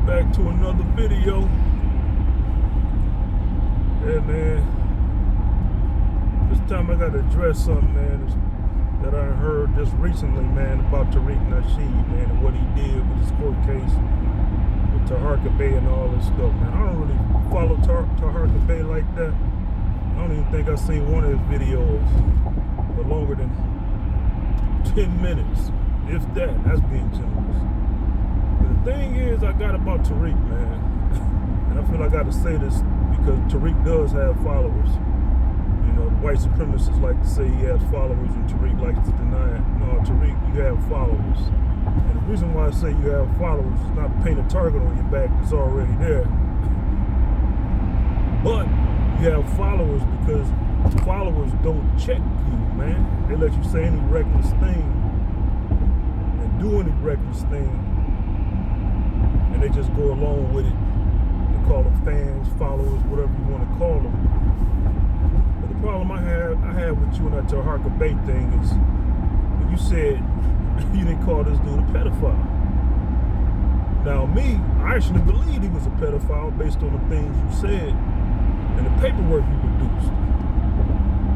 Back to another video. Yeah, man. This time I gotta address something, man, that I heard just recently, man, about Tariq Nasheed, man, and what he did with his court case with Tariq Bay and all this stuff, man. I don't really follow Tariq Bay like that. I don't even think I've seen one of his videos for longer than 10 minutes, if that. That's being generous. But the thing is, I got about Tariq, man, and I feel I got to say this because Tariq does have followers. You know, the white supremacists like to say he has followers, and Tariq likes to deny it. No, Tariq, you have followers. And the reason why I say you have followers is not to paint a target on your back that's already there. But you have followers because followers don't check you, man. They let you say any reckless thing and do any reckless thing, and they just go along with it. They call them fans, followers, whatever you want to call them. But the problem I have with you and that Tariq Bay thing is when you said you didn't call this dude a pedophile. Now me, I actually believed he was a pedophile based on the things you said and the paperwork you produced.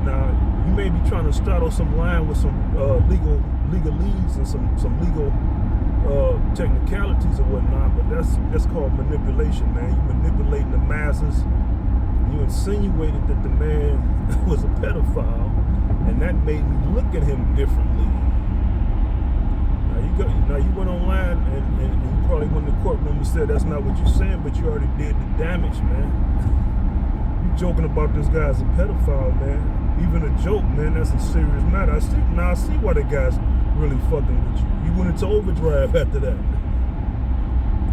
Now, you may be trying to straddle some line with some legalese and some legal technicalities or whatnot, but that's called manipulation, man. You manipulating the masses. You insinuated that the man was a pedophile, and that made me look at him differently. Now you went online and you probably went in the courtroom and said that's not what you're saying, but you already did the damage, man. You joking about this guy's a pedophile, man. Even a joke, man, that's a serious matter. I see why the guy's really fucking with you. You went into overdrive after that.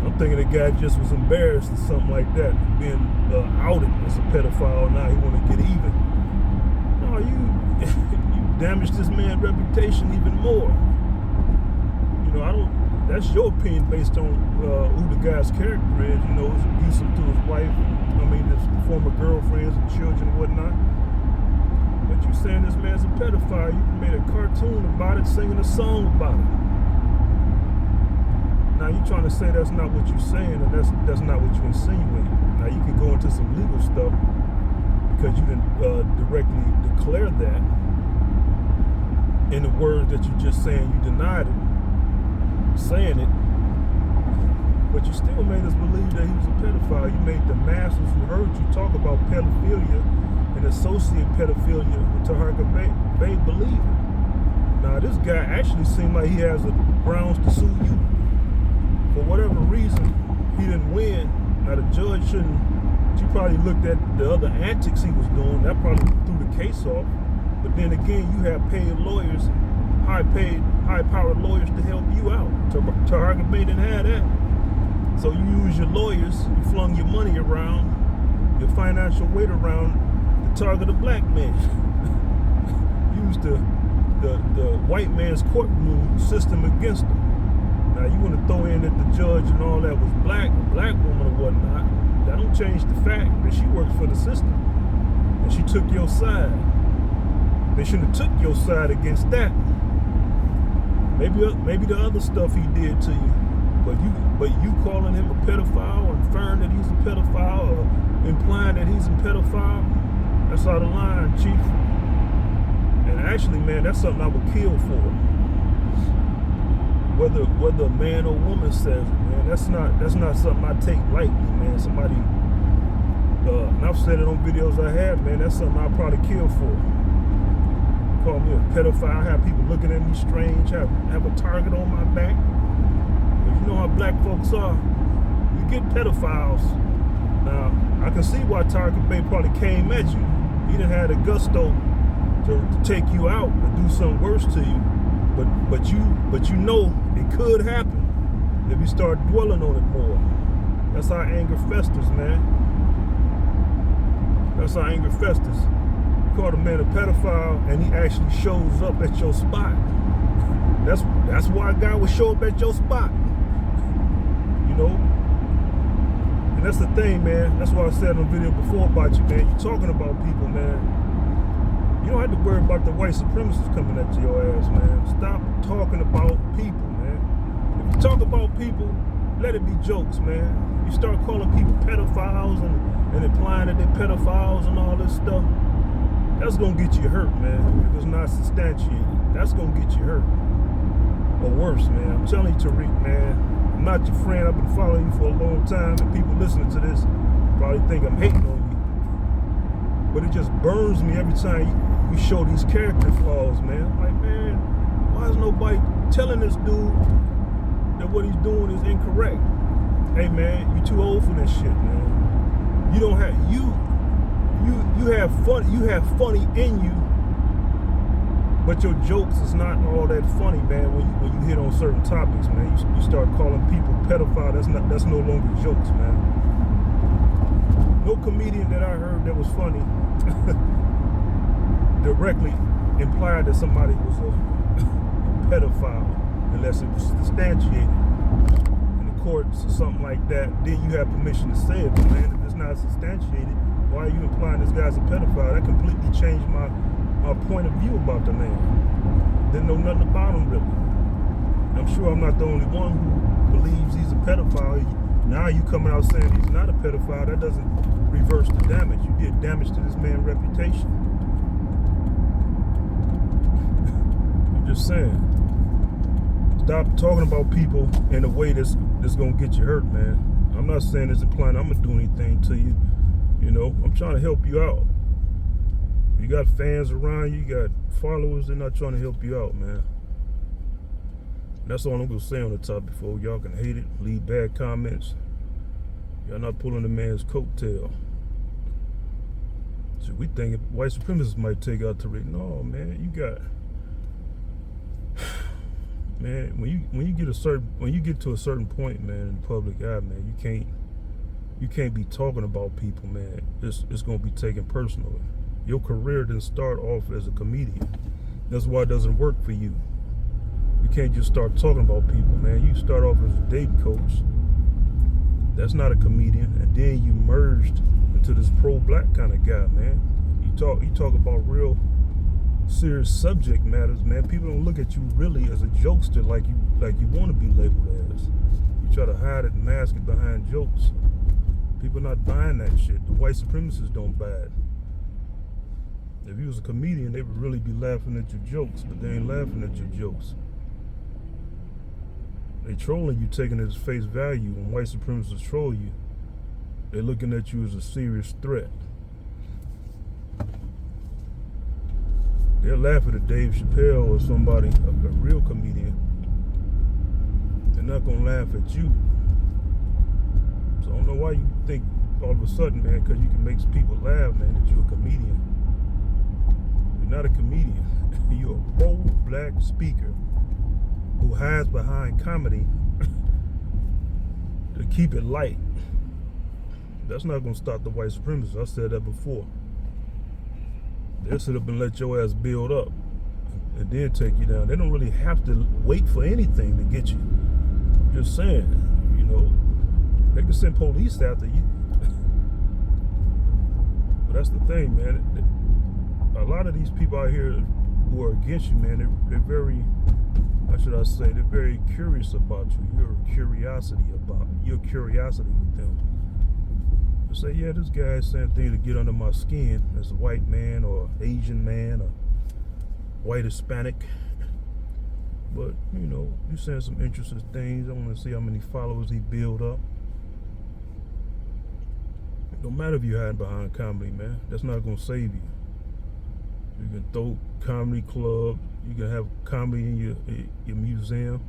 I'm thinking the guy just was embarrassed or something like that, being outed as a pedophile. Now he want to get even. No, you damaged this man's reputation even more. You know, that's your opinion based on who the guy's character is. You know, he's abusive to his wife, his former girlfriends and children and whatnot. But you saying this man's a pedophile, you made a cartoon about it, singing a song about it. Now you trying to say that's not what you're saying, and that's not what you insinuate. Now you can go into some legal stuff because you didn't directly declare that in the words that you just saying you denied it, saying it. But you still made us believe that he was a pedophile. You made the masses who heard you talk about pedophilia and associate pedophilia with Tariq Bay believe it. Now this guy actually seemed like he has grounds to sue you. For whatever reason, he didn't win. Now the judge she probably looked at the other antics he was doing. That probably threw the case off. But then again, you have paid lawyers, high-powered lawyers to help you out. Tariq Bay didn't have that. So you use your lawyers, you flung your money around, your financial weight around to target a black man. Use the white man's courtroom system against him. Now you want to throw in that the judge and all that was black, a black woman or whatnot. That don't change the fact that she works for the system. And she took your side. They shouldn't have took your side against that. Maybe the other stuff he did to you. But you calling him a pedophile, inferring that he's a pedophile, or implying that he's a pedophile, that's out of line, Chief. And actually, man, that's something I would kill for. Whether a man or woman says it, man, that's not something I take lightly, man. Somebody, and I've said it on videos I have, man, that's something I'll probably kill for. Call me a pedophile, have people looking at me strange, have a target on my back. But you know how black folks are. You get pedophiles. Now, I can see why Tariq Bay probably came at you. He done had a gusto to take you out or do something worse to you. But you know it could happen if you start dwelling on it more. That's how anger festers, man. That's how anger festers. You call a man a pedophile and he actually shows up at your spot. That's why a guy would show up at your spot. You know? And that's the thing, man. That's why I said in the video before about you, man. You're talking about people, man. You don't have to worry about the white supremacists coming at your ass, man. Stop talking about people, man. If you talk about people, let it be jokes, man. You start calling people pedophiles and implying that they're pedophiles and all this stuff, that's gonna get you hurt, man. If it's not substantiated, that's gonna get you hurt. Or worse, man. I'm telling you, Tariq, man, I'm not your friend. I've been following you for a long time, and people listening to this probably think I'm hating on you. But it just burns me every time you show these character flaws, man. I'm like, man, why is nobody telling this dude that what he's doing is incorrect? Hey, man, you too old for this shit, man. You don't have you have fun. You have funny in you, but your jokes is not all that funny, man. When you hit on certain topics, man, you start calling people pedophile. That's no longer jokes, man. No comedian that I heard that was funny directly implied that somebody was a pedophile, unless it was substantiated in the courts or something like that. Then you have permission to say it, but man, if it's not substantiated, why are you implying this guy's a pedophile? That completely changed my point of view about the man. Didn't know nothing about him really. I'm sure I'm not the only one who believes he's a pedophile. Now you coming out saying he's not a pedophile, that doesn't reverse the damage. You did damage to this man's reputation. I'm just saying. Stop talking about people in a way that's gonna get you hurt, man. I'm not saying it's implying I'm gonna do anything to you. You know, I'm trying to help you out. You got fans around you, you got followers, they're not trying to help you out, man. That's all I'm gonna say on the topic, before y'all can hate it, leave bad comments. Y'all not pulling the man's coattail. So we think white supremacists might take out Tariq. No, man, you got, man, when you get to a certain point, man, in the public eye, man, you can't be talking about people, man. It's gonna be taken personally. Your career didn't start off as a comedian. That's why it doesn't work for you. You can't just start talking about people, man. You start off as a dating coach. That's not a comedian. And then you merged into this pro-black kind of guy, man. You talk about real serious subject matters, man. People don't look at you really as a jokester like you want to be labeled as. You try to hide it and mask it behind jokes. People not buying that shit. The white supremacists don't buy it. If you was a comedian, they would really be laughing at your jokes, but they ain't laughing at your jokes. They trolling you, taking it as face value. When white supremacists troll you, they're looking at you as a serious threat. They'll laugh at Dave Chappelle or somebody, a real comedian. They're not gonna laugh at you. So I don't know why you think all of a sudden, man, because you can make people laugh, man, that you're a comedian. You're not a comedian. You're a pro-black speaker who hides behind comedy to keep it light. That's not gonna stop the white supremacists. I said that before. They'll sit up and let your ass build up and then take you down. They don't really have to wait for anything to get you. I'm just saying, you know, they can send police after you. But that's the thing, man. A lot of these people out here who are against you, man, they're very, how should I say, they're very curious about you. Your curiosity with them. They say, yeah, this guy is saying things to get under my skin as a white man or Asian man or white Hispanic. But, you know, you're saying some interesting things. I want to see how many followers he build up. No matter if you hide behind comedy, man. That's not going to save you. You can throw comedy club. You can have comedy in your museum.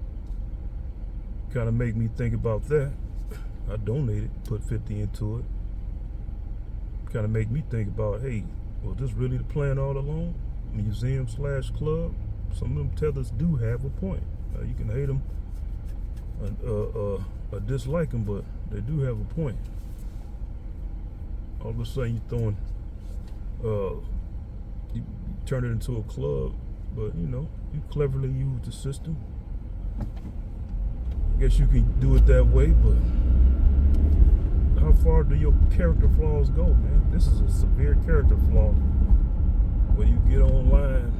Kind of make me think about that. I donated, put 50 into it. Kind of make me think about, hey, was this really the plan all along? Museum/club. Some of them tethers do have a point. You can hate them or dislike them, but they do have a point. All of a sudden you're throwing, you turn it into a club, but you know, you cleverly use the system. I guess you can do it that way, but how far do your character flaws go, man? This is a severe character flaw where you get online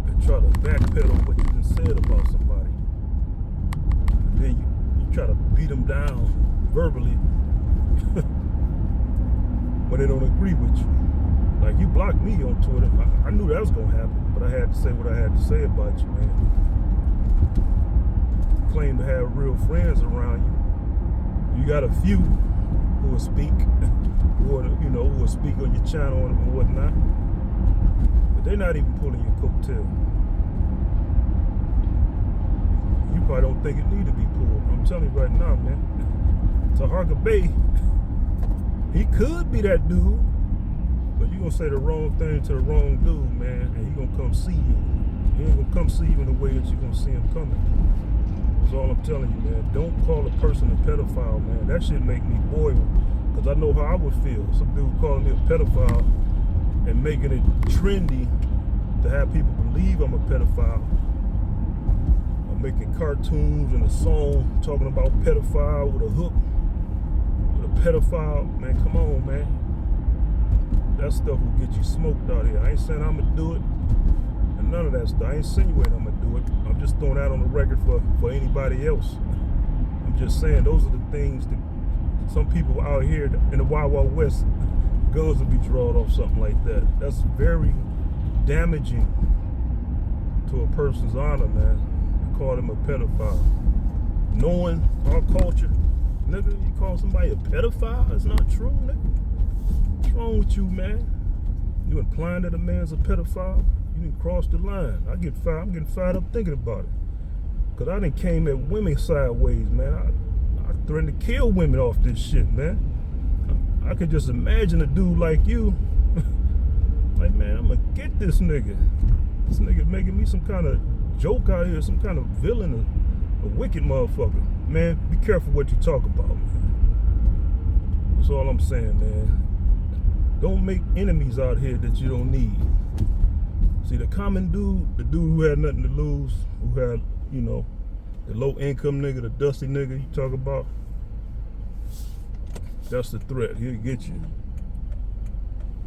and try to backpedal what you just said about somebody. And then try to beat them down verbally when they don't agree with you. Like, you blocked me on Twitter. I knew that was gonna happen, but I had to say what I had to say about you, man. You claim to have real friends around you. You got a few who will speak, who will speak on your channel and whatnot, but they're not even pulling your coattail. You probably don't think it need to be pulled. I'm telling you right now, man. Tariq Bay, he could be that dude, but you gonna say the wrong thing to the wrong dude, man, and he gonna come see you. He ain't gonna come see you in the way that you gonna see him coming. That's all I'm telling you, man. Don't call a person a pedophile, man. That shit make me boil, because I know how I would feel. Some dude calling me a pedophile and making it trendy to have people believe I'm a pedophile. I'm making cartoons and a song talking about pedophile with a hook, with a pedophile. Man, come on, man. That stuff will get you smoked out here. I ain't saying I'm gonna do it, and none of that stuff. I ain't insinuating I'm gonna do it. I'm just throwing that on the record for anybody else. I'm just saying those are the things that some people out here in the Wild Wild West, guns will be drawn off something like that. That's very damaging to a person's honor, man. You call them a pedophile. Knowing our culture, nigga, you call somebody a pedophile? It's not true, nigga. What's wrong with you, man? You implying that a man's a pedophile? You didn't cross the line. I'm getting fired up thinking about it. Cause I done came at women sideways, man. I threatened to kill women off this shit, man. I could just imagine a dude like you, like, man, I'm gonna get this nigga. This nigga making me some kind of joke out here, some kind of villain, a wicked motherfucker. Man, be careful what you talk about, man. That's all I'm saying, man. Don't make enemies out here that you don't need. See, the common dude, the dude who had nothing to lose, who had, the low income nigga, the dusty nigga you talk about, that's the threat. He'll get you.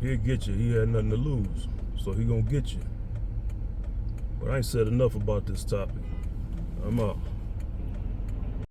He'll get you. He had nothing to lose, so he gonna get you. But I ain't said enough about this topic. I'm out.